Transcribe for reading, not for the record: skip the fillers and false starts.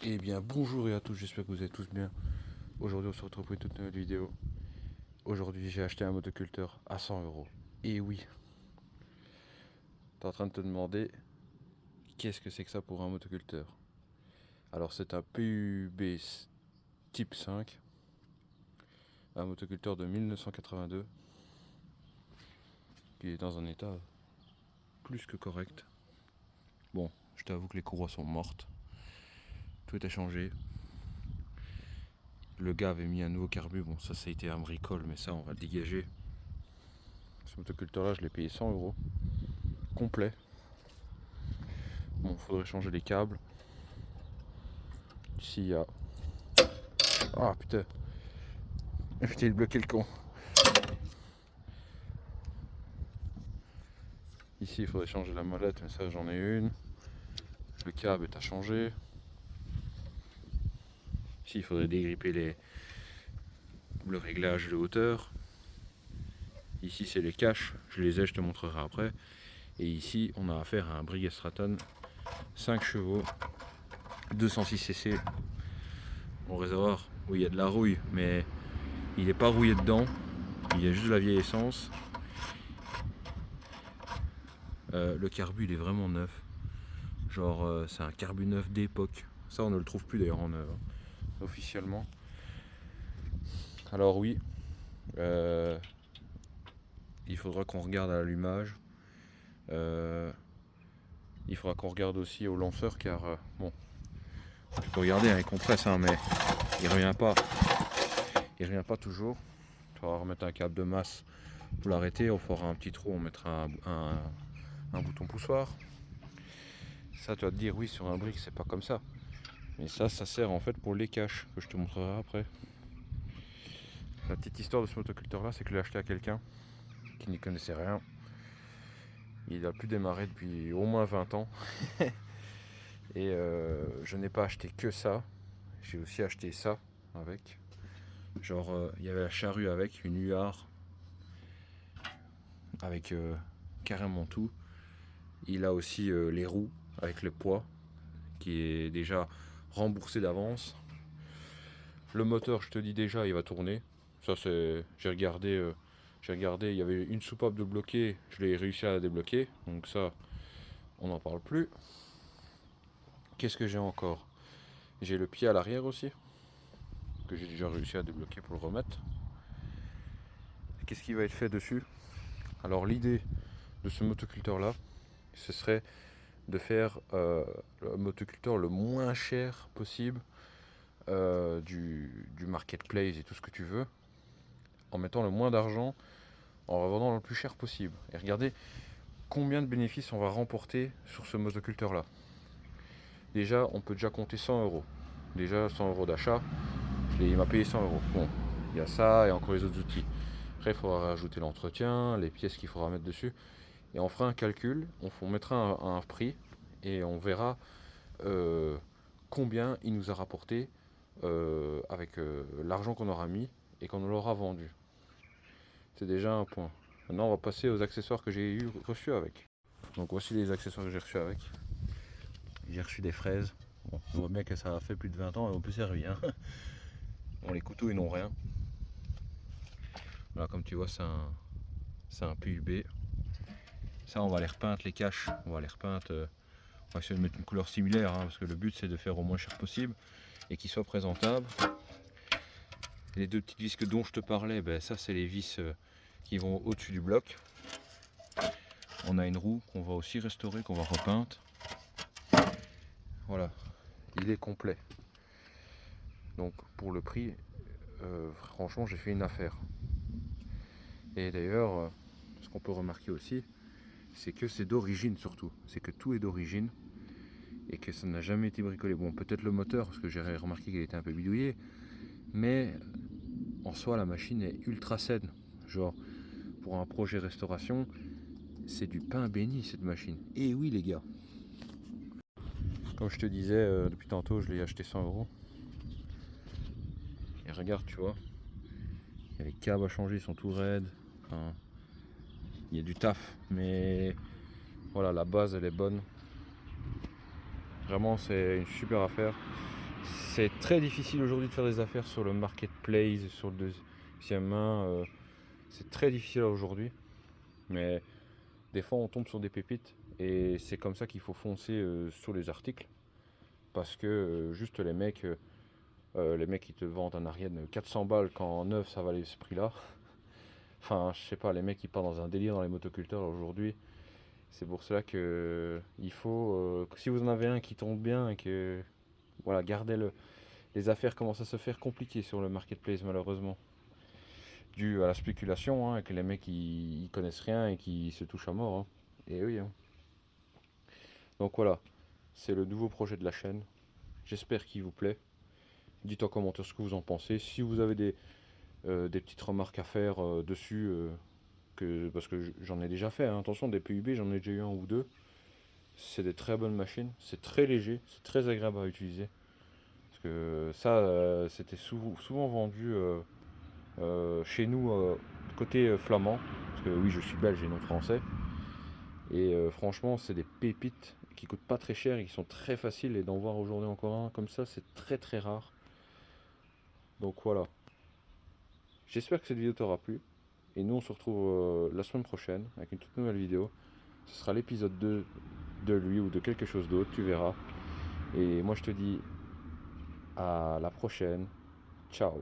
Eh bien bonjour et à tous, j'espère que vous allez tous bien. Aujourd'hui on se retrouve pour une toute nouvelle vidéo. Aujourd'hui j'ai acheté un motoculteur à 100 euros. Et oui, t'es en train de te demander qu'est-ce que c'est que ça pour un motoculteur. Alors c'est un PUB type 5, un motoculteur de 1982 qui est dans un état plus que correct. Bon, je t'avoue que les courroies sont mortes, tout est changé. Le gars avait mis un nouveau carbu, bon ça a été un bricole mais ça on va le dégager. Ce motoculteur là je l'ai payé 100 euros, complet. Bon, faudrait changer les câbles. Ici, il y a... Ah putain, putain, il bloquait le con. Ici, il faudrait changer la molette, mais ça, j'en ai une. Le câble est à changer. Ici, il faudrait dégripper le réglage de hauteur. Ici, c'est les caches. Je les ai, je te montrerai après. Et ici, on a affaire à un Briggs Stratton 5 chevaux, 206 cc. Bon réservoir où il y a de la rouille, mais il n'est pas rouillé dedans. Il y a juste de la vieille essence. Le carbu, il est vraiment neuf. Genre, c'est un carbu neuf d'époque. Ça, on ne le trouve plus d'ailleurs en œuvre, officiellement. Alors oui, il faudra qu'on regarde à l'allumage. Il faudra qu'on regarde aussi au lanceur car bon, tu peux regarder, hein, il compresse, hein, mais il revient pas. Il revient pas toujours. Tu vas remettre un câble de masse pour l'arrêter. On fera un petit trou, on mettra un bouton poussoir. Ça, tu vas te dire oui, sur un brick c'est pas comme ça. Mais ça sert en fait pour les caches que je te montrerai après. La petite histoire de ce motoculteur là, c'est que je l'ai acheté à quelqu'un qui n'y connaissait rien. Il a pu démarrer depuis au moins 20 ans. Et je n'ai pas acheté que ça. J'ai aussi acheté ça avec. Genre, il y avait la charrue avec, une UR avec carrément tout. Il a aussi les roues avec le poids qui est déjà remboursé d'avance. Le moteur, je te dis déjà, il va tourner. Ça, c'est. J'ai regardé, il y avait une soupape de bloquer, je l'ai réussi à la débloquer. Donc ça, on n'en parle plus. Qu'est-ce que j'ai encore? J'ai le pied à l'arrière aussi, que j'ai déjà réussi à débloquer pour le remettre. Qu'est-ce qui va être fait dessus? Alors l'idée de ce motoculteur là, ce serait de faire le motoculteur le moins cher possible du marketplace et tout ce que tu veux, en mettant le moins d'argent, en revendant le plus cher possible. Et regardez combien de bénéfices on va remporter sur ce motoculteur là. Déjà, on peut déjà compter 100 euros. Déjà 100 euros d'achat, il m'a payé 100 euros. Bon, il y a ça et encore les autres outils. Après, il faudra rajouter l'entretien, les pièces qu'il faudra mettre dessus. Et on fera un calcul, on mettra un prix et on verra combien il nous a rapporté avec l'argent qu'on aura mis et qu'on l'aura vendu. C'est déjà un point. Maintenant, on va passer aux accessoires que j'ai reçus avec. Donc voici les accessoires que j'ai reçus avec. J'ai reçu des fraises. Bon, on voit bien que ça a fait plus de 20 ans et on peut servir. Hein. Bon, les couteaux, ils n'ont rien. Voilà, comme tu vois, c'est un PUB. Ça, on va les repeindre, les caches. On va les repeindre. On va essayer de mettre une couleur similaire, hein, parce que le but, c'est de faire au moins cher possible et qu'il soit présentable. Les deux petites vis dont je te parlais, ben, ça, c'est les vis qui vont au-dessus du bloc. On a une roue qu'on va aussi restaurer, qu'on va repeindre. Voilà, il est complet. Donc pour le prix, franchement j'ai fait une affaire. Et d'ailleurs, ce qu'on peut remarquer aussi, c'est que c'est d'origine surtout. C'est que tout est d'origine et que ça n'a jamais été bricolé. Bon, peut-être le moteur, parce que j'ai remarqué qu'il était un peu bidouillé, mais en soi la machine est ultra saine. Genre, pour un projet restauration, c'est du pain béni cette machine. Et oui les gars. Comme je te disais depuis tantôt, je l'ai acheté 100 euros. Et regarde, tu vois, il y a les câbles à changer, ils sont tout raides. Enfin, il y a du taf, mais voilà, la base elle est bonne. Vraiment, c'est une super affaire. C'est très difficile aujourd'hui de faire des affaires sur le marketplace, sur le deuxième main. C'est très difficile aujourd'hui. Mais des fois, on tombe sur des pépites. Et c'est comme ça qu'il faut foncer sur les articles. Parce que juste les mecs qui te vendent un Ariane 400 balles quand en neuf ça valait ce prix-là. Enfin, je sais pas, les mecs qui partent dans un délire dans les motoculteurs aujourd'hui. C'est pour cela que il faut, que si vous en avez un qui tombe bien et que voilà, gardez-le. Les affaires commencent à se faire compliquées sur le marketplace malheureusement. Dû à la spéculation, hein, et que les mecs ils connaissent rien et qui se touchent à mort, hein. Et oui, hein. Donc voilà, c'est le nouveau projet de la chaîne. J'espère qu'il vous plaît. Dites en commentaire ce que vous en pensez. Si vous avez des petites remarques à faire dessus, parce que j'en ai déjà fait, hein. Attention, des PUB, j'en ai déjà eu un ou deux. C'est des très bonnes machines, c'est très léger, c'est très agréable à utiliser. Parce que ça, c'était souvent vendu chez nous, côté flamand. Parce que oui, je suis belge et non français. Et franchement, c'est des pépites qui coûtent pas très cher et qui sont très faciles. Et d'en voir aujourd'hui encore un comme ça, c'est très très rare. Donc voilà. J'espère que cette vidéo t'aura plu. Et nous, on se retrouve la semaine prochaine avec une toute nouvelle vidéo. Ce sera l'épisode 2 de lui ou de quelque chose d'autre, tu verras. Et moi, je te dis à la prochaine. Ciao.